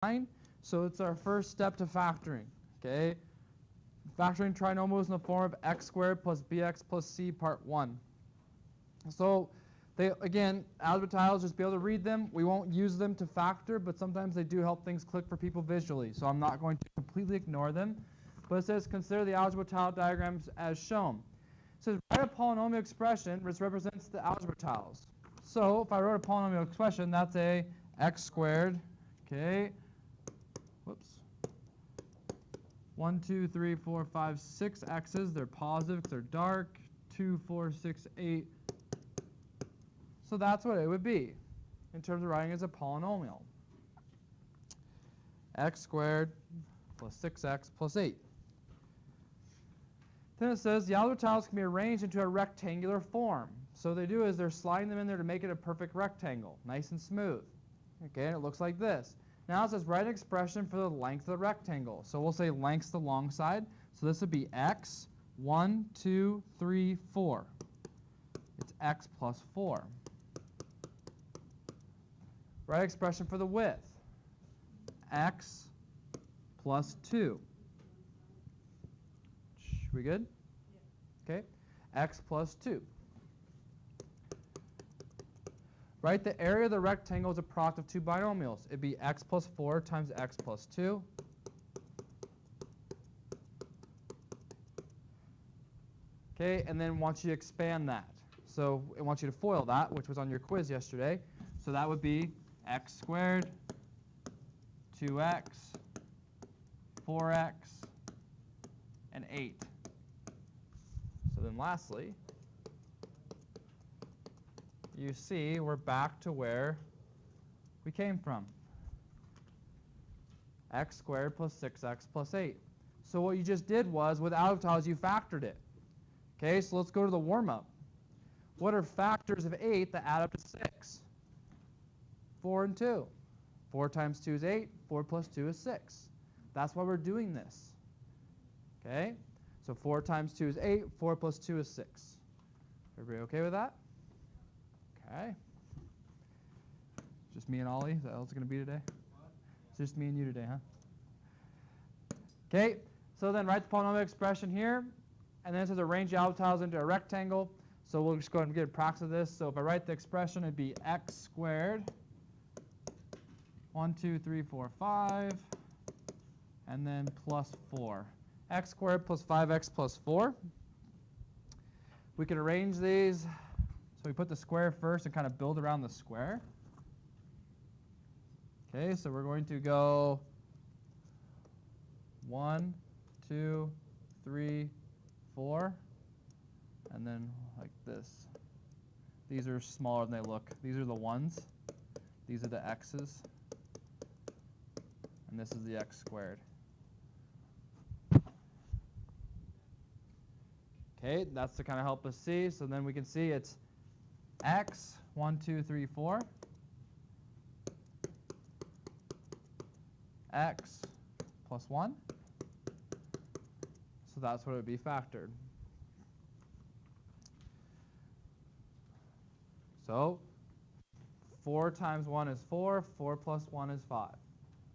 9. So it's our first step to factoring. Okay, factoring trinomials in the form of x squared plus bx plus c part 1. So they, again, algebra tiles, just be able to read them. We won't use them to factor, but sometimes they do help things click for people visually. So I'm not going to completely ignore them. But it says consider the algebra tile diagrams as shown. It says write a polynomial expression which represents the algebra tiles. So if I wrote a polynomial expression, that's a x squared, okay, whoops, 1, 2, 3, 4, 5, 6 x's. They're positive because they're dark. 2, 4, 6, 8. So that's what it would be in terms of writing as a polynomial. X squared plus 6x plus 8. Then it says the algebra tiles can be arranged into a rectangular form. So what they do is they're sliding them in there to make it a perfect rectangle, nice and smooth. Okay, and it looks like this. Now it says write an expression for the length of the rectangle. So we'll say length's the long side. So this would be x, 1, 2, 3, 4. It's x plus 4. Write an expression for the width. X plus 2. We good? Yeah. Okay. X plus 2. Write the area of the rectangle as a product of two binomials. It'd be x plus 4 times x plus 2. Okay, and then wants you to expand that. So it wants you to FOIL that, which was on your quiz yesterday. So that would be x squared, 2x, 4x, and 8. So then lastly, you see we're back to where we came from. X squared plus 6x plus 8. So what you just did was, with algebra tiles, you factored it. Okay, so let's go to the warm-up. What are factors of 8 that add up to 6? 4 and 2. 4 times 2 is 8. 4 plus 2 is 6. That's why we're doing this. Okay? So 4 times 2 is 8. 4 plus 2 is 6. Everybody okay with that? Okay. Just me and Ollie? Is that all it's going to be today? It's just me and you today, huh? Okay. So then write the polynomial expression here. And then it says arrange the algebra tiles into a rectangle. So we'll just go ahead and get a practice of this. So if I write the expression, it'd be x squared, 1, 2, 3, 4, 5, and then plus 4. X squared plus 5x plus 4. We can arrange these. So we put the square first and kind of build around the square. Okay, so we're going to go 1, 2, 3, 4, and then like this. These are smaller than they look. These are the 1s. These are the x's. And this is the x squared. Okay, that's to kind of help us see. So then we can see it's x, 1, 2, 3, 4, x plus 1. So that's what it would be factored. So 4 times 1 is 4. 4 plus 1 is 5.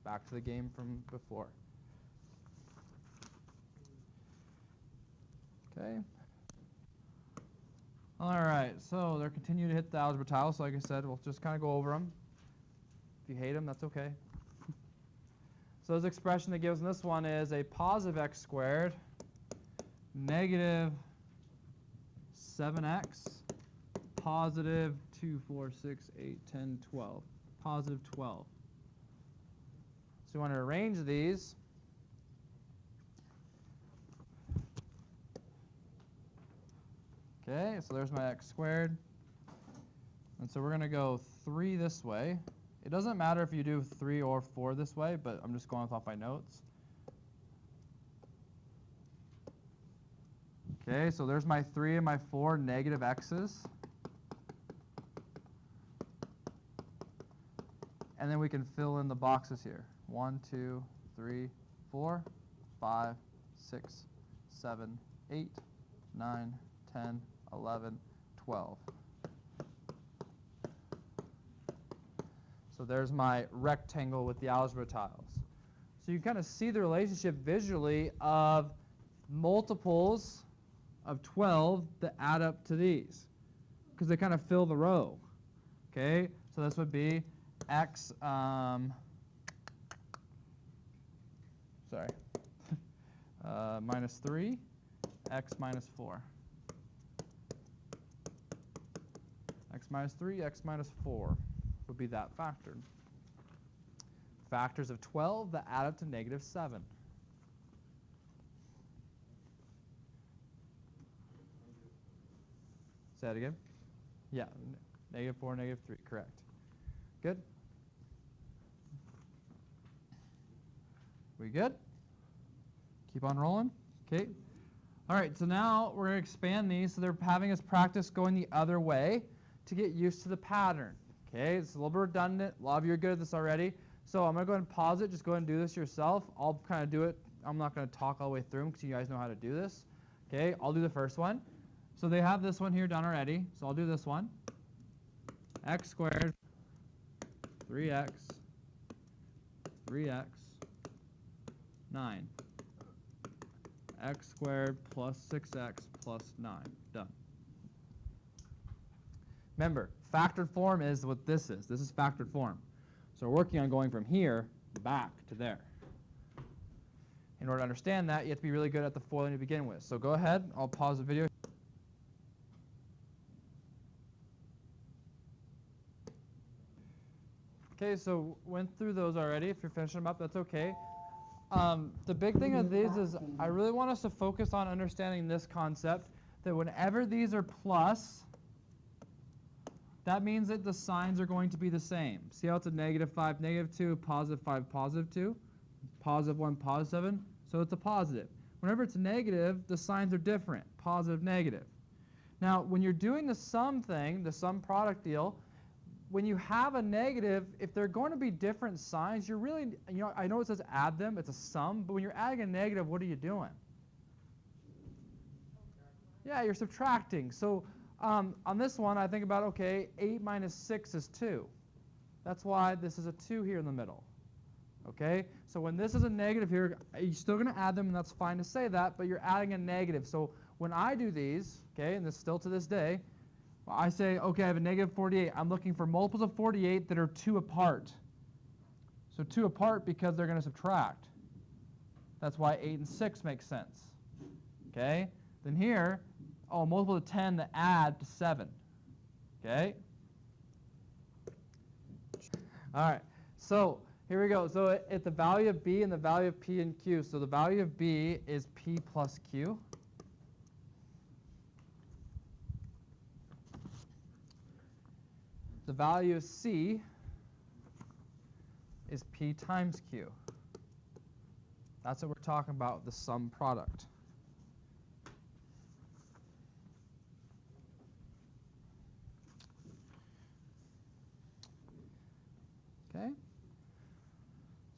Back to the game from before. Okay. All right, so they're continuing to hit the algebra tiles. So like I said, we'll just kind of go over them. If you hate them, that's okay. So this expression that gives in this one is a positive x squared, negative 7x, positive 2, 4, 6, 8, 10, 12, positive 12. So we want to arrange these. Okay, so there's my x squared. And so we're going to go 3 this way. It doesn't matter if you do 3 or 4 this way, but I'm just going off my notes. Okay, so there's my 3 and my 4 negative x's. And then we can fill in the boxes here. 1, 2, 3, 4, 5, 6, 7, 8, 9, 10, 11, 12. So there's my rectangle with the algebra tiles. So you kind of see the relationship visually of multiples of 12 that add up to these, because they kind of fill the row. Okay, so this would be x, minus 3, x minus 4. X minus 3, x minus 4 would be that factored. Factors of 12 that add up to negative 7. Say that again? Yeah, negative 4, negative 3, correct. Good? We good? Keep on rolling? Okay. All right, so now we're going to expand these. So they're having us practice going the other way to get used to the pattern. Okay, it's a little bit redundant. A lot of you are good at this already. So I'm going to go ahead and pause it. Just go ahead and do this yourself. I'll kind of do it. I'm not going to talk all the way through them because you guys know how to do this. Okay, I'll do the first one. So they have this one here done already. So I'll do this one. X squared, 3x, 3x, 9. X squared plus 6x plus 9. Done. Remember, factored form is what this is. This is factored form. So we're working on going from here back to there. In order to understand that, you have to be really good at the foiling to begin with. So go ahead. I'll pause the video. Okay, so went through those already. If you're finishing them up, that's okay. The big thing of these is I really want us to focus on understanding this concept, that whenever these are plus, that means that the signs are going to be the same. See how it's a negative 5, negative 2, positive 5, positive 2, positive 1, positive 7? So it's a positive. Whenever it's negative, the signs are different, positive, negative. Now, when you're doing the sum thing, the sum product deal, when you have a negative, if they're going to be different signs, you're really, I know it says add them, it's a sum, but when you're adding a negative, what are you doing? Yeah, you're subtracting. So on this one, I think about, okay, 8 minus 6 is 2. That's why this is a 2 here in the middle. Okay? So when this is a negative here, you're still going to add them, and that's fine to say that, but you're adding a negative. So when I do these, okay, and this still to this day, I say, okay, I have a negative 48. I'm looking for multiples of 48 that are 2 apart. So 2 apart because they're going to subtract. That's why 8 and 6 make sense. Okay? Then here, multiple of 10 that add to 7. Okay? All right. So here we go. So at the value of b and the value of p and q. So the value of b is p plus q. The value of c is p times q. That's what we're talking about, the sum product. Okay?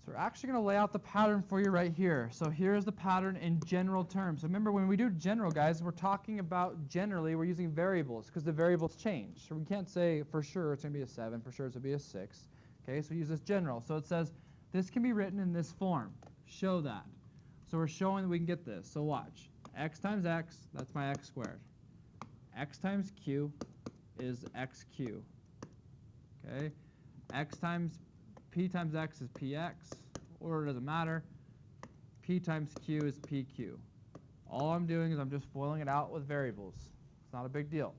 So we're actually going to lay out the pattern for you right here. So here's the pattern in general terms. So remember, when we do general, guys, we're talking about generally, we're using variables because the variables change. So we can't say for sure it's going to be a 7, for sure it's going to be a 6. Okay, so we use this general. So it says this can be written in this form. Show that. So we're showing that we can get this. So watch. X times x, that's my x squared. X times q is xq. Okay? X times p times x is px. Order doesn't matter. P times q is pq. All I'm doing is I'm just foiling it out with variables. It's not a big deal.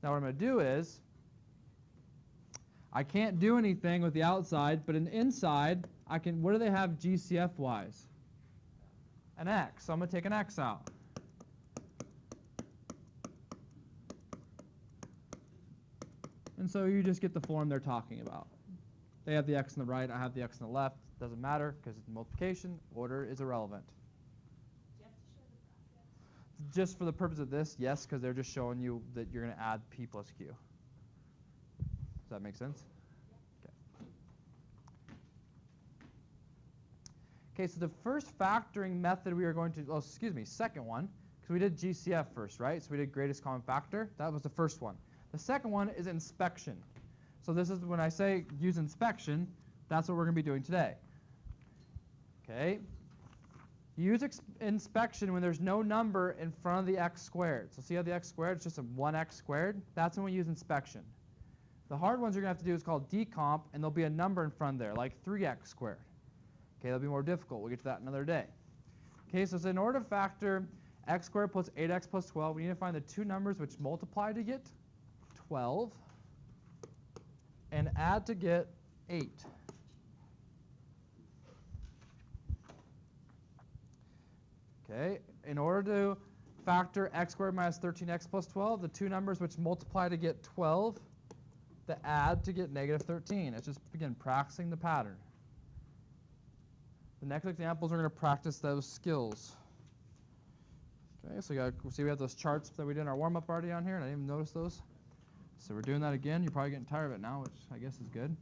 Now what I'm going to do is, I can't do anything with the outside, but in the inside, I can, what do they have GCF-wise? An x. So I'm going to take an x out. And so you just get the form they're talking about. They have the x on the right, I have the x on the left. Doesn't matter because it's multiplication. Order is irrelevant. Do you have to show the brackets? Just for the purpose of this, yes, because they're just showing you that you're going to add p plus q. Does that make sense? Okay. Okay, so the first factoring method we are going to, second one, because we did GCF first, right? So we did greatest common factor. That was the first one. The second one is inspection. So this is when I say use inspection, that's what we're going to be doing today. Okay? Use inspection when there's no number in front of the x squared. So see how the x squared is just a 1x squared? That's when we use inspection. The hard ones you're going to have to do is called decomp, and there'll be a number in front there, like 3x squared. Okay, that'll be more difficult. We'll get to that another day. Okay, so in order to factor x squared plus 8x plus 12, we need to find the two numbers which multiply to get 12 and add to get 8. Okay, in order to factor x squared minus 13x plus 12, the two numbers which multiply to get 12, the add to get negative 13. It's just, again, practicing the pattern. The next examples, we're going to practice those skills. Okay, so you got see we have those charts that we did in our warm-up already on here, and I didn't even notice those. So we're doing that again. You're probably getting tired of it now, which I guess is good.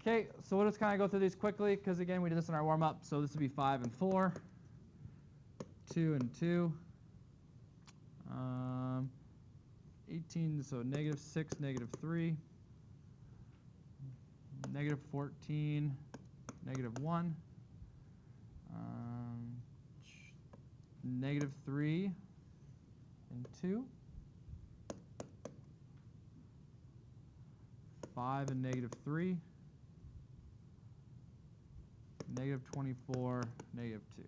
Okay, so we'll just kind of go through these quickly because, again, we did this in our warm-up. So this would be 5 and 4, 2 and 2, 18, so negative 6, negative 3, negative 14, negative 1, negative 3 and 2, 5 and negative 3, negative 24, negative 2.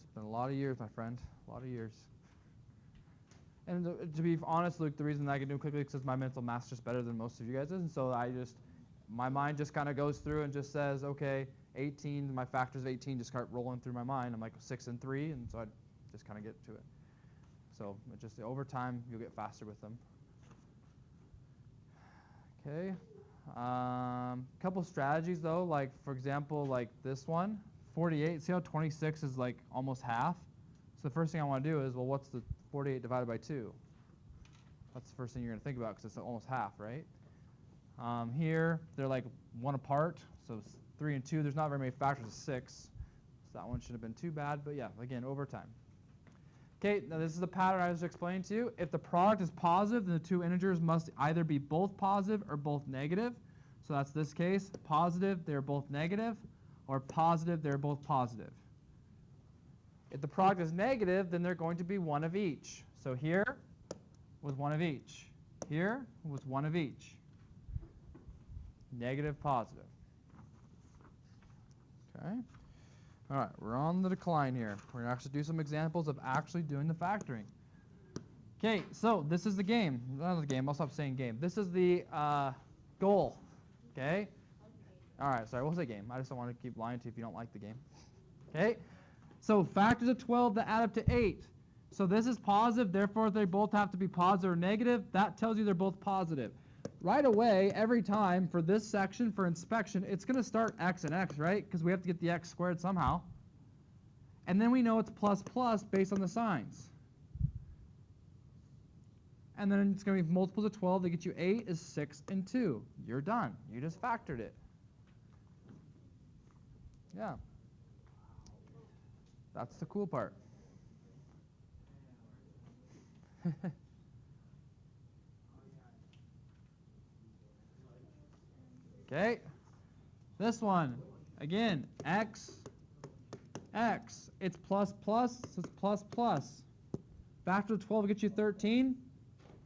It's been a lot of years, my friend, a lot of years. And to be honest, Luke, the reason I can do it quickly is because my mental math's just better than most of you guys' is, and so my mind just kind of goes through and just says, okay, 18, my factors of 18 just start rolling through my mind. I'm like 6 and 3, and so I just kind of get to it. So it just over time, you'll get faster with them. Okay. Couple strategies, though, like, for example, like this one, 48. See how 26 is like almost half? So the first thing I want to do is, well, what's the 48 divided by 2? That's the first thing you're going to think about because it's almost half, right? Here, they're like 1 apart, so 3 and 2. There's not very many factors of 6, so that one shouldn't have been too bad. But yeah, again, over time. Okay, now this is the pattern I was explaining to you. If the product is positive, then the two integers must either be both positive or both negative. So that's this case. Positive, they're both negative, or positive, they're both positive. If the product is negative, then they're going to be one of each. So here was one of each. Here was one of each. Negative, positive. Okay. All right, we're on the decline here. We're going to actually do some examples of actually doing the factoring. Okay, so this is the game. Not the game. I'll stop saying game. This is the goal. Okay? All right, sorry, we'll say game. I just don't want to keep lying to you if you don't like the game. Okay? So factors of 12 that add up to 8. So this is positive, therefore they both have to be positive or negative. That tells you they're both positive. Right away, every time for this section, for inspection, it's going to start x and x, right? Because we have to get the x squared somehow. And then we know it's plus plus based on the signs. And then it's going to be multiples of 12 that get you 8 is 6 and 2. You're done. You just factored it. Yeah. That's the cool part. Okay, this one, again, x, x. It's plus plus, so it's plus plus. Factor of 12 gets you 13.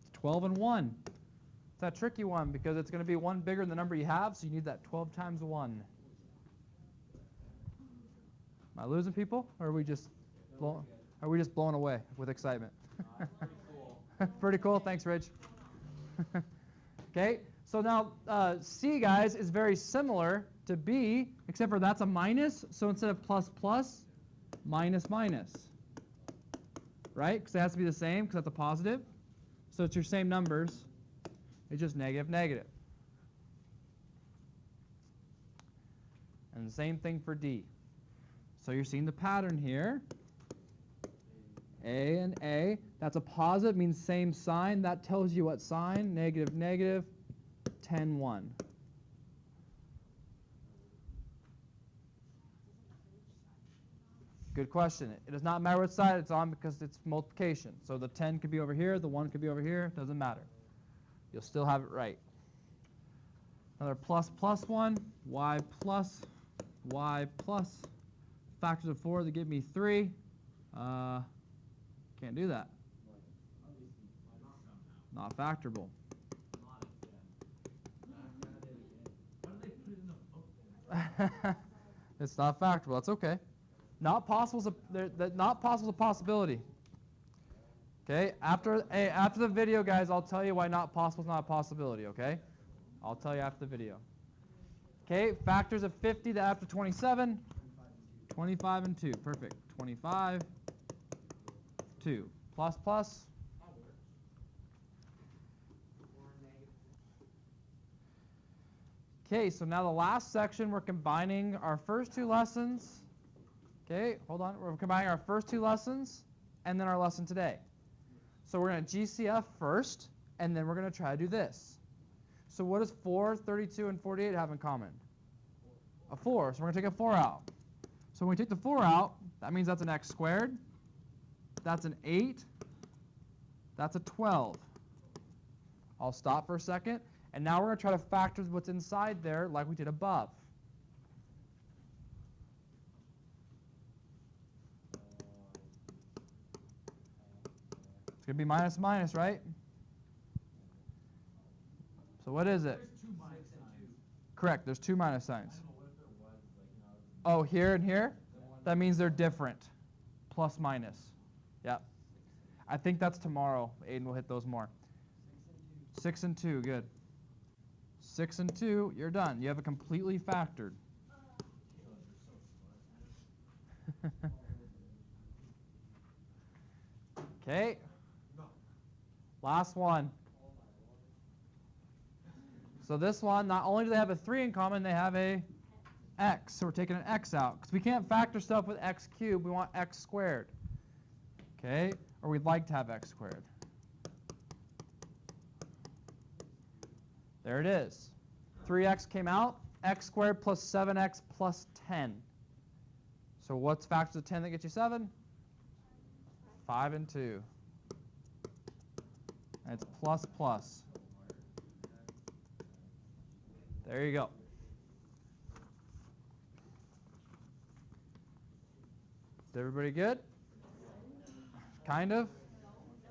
It's 12 and 1. It's that tricky one because it's going to be one bigger than the number you have, so you need that 12 times 1. Am I losing people, or are we just blown away with excitement? Pretty cool. Pretty cool. Thanks, Rich. Okay. So now C, guys, is very similar to B, except for that's a minus. So instead of plus plus, minus minus. Right? Because it has to be the same because that's a positive. So it's your same numbers. It's just negative, negative. And the same thing for D. So you're seeing the pattern here. A and A. That's a positive, means same sign. That tells you what sign. Negative, negative. 10, 1. Good question. It does not matter which side it's on because it's multiplication. So the 10 could be over here, the 1 could be over here, doesn't matter. You'll still have it right. Another plus 1, y plus, factors of 4 that give me 3. Can't do that. Not factorable. It's not factorable. That's okay. Not possible is a possibility. Okay. After the video, guys, I'll tell you why not possible is not a possibility. Okay. I'll tell you after the video. Okay. Factors of 50 to after 27. 25 and 2. Perfect. 25, 2. Plus. Okay, so now the last section, we're combining our first 2 lessons. Okay, hold on. We're combining our first 2 lessons and then our lesson today. So we're going to GCF first, and then we're going to try to do this. So what does 4, 32, and 48 have in common? A 4. So we're going to take a 4 out. So when we take the 4 out, that means that's an x squared. That's an 8. That's a 12. I'll stop for a second. And now we're going to try to factor what's inside there like we did above. It's going to be minus, right? So what is it? There's 2 minus signs. Correct. There's 2 minus signs. I don't know what if there was, Oh, here and here? That means they're different. Plus, minus. Yep. I think that's tomorrow. Aiden will hit those more. 6 and 2. Good. 6 and 2, you're done. You have it completely factored. Okay. Last one. So this one, not only do they have a 3 in common, they have a x. So we're taking an x out. Because we can't factor stuff with x cubed. We want x squared. Okay? Or we'd like to have x squared. There it is. 3x came out. X squared plus 7x plus 10. So what's factors of 10 that get you 7? 5 and 2. And it's plus. There you go. Is everybody good? Kind of?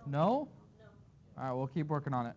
No? All right, we'll keep working on it.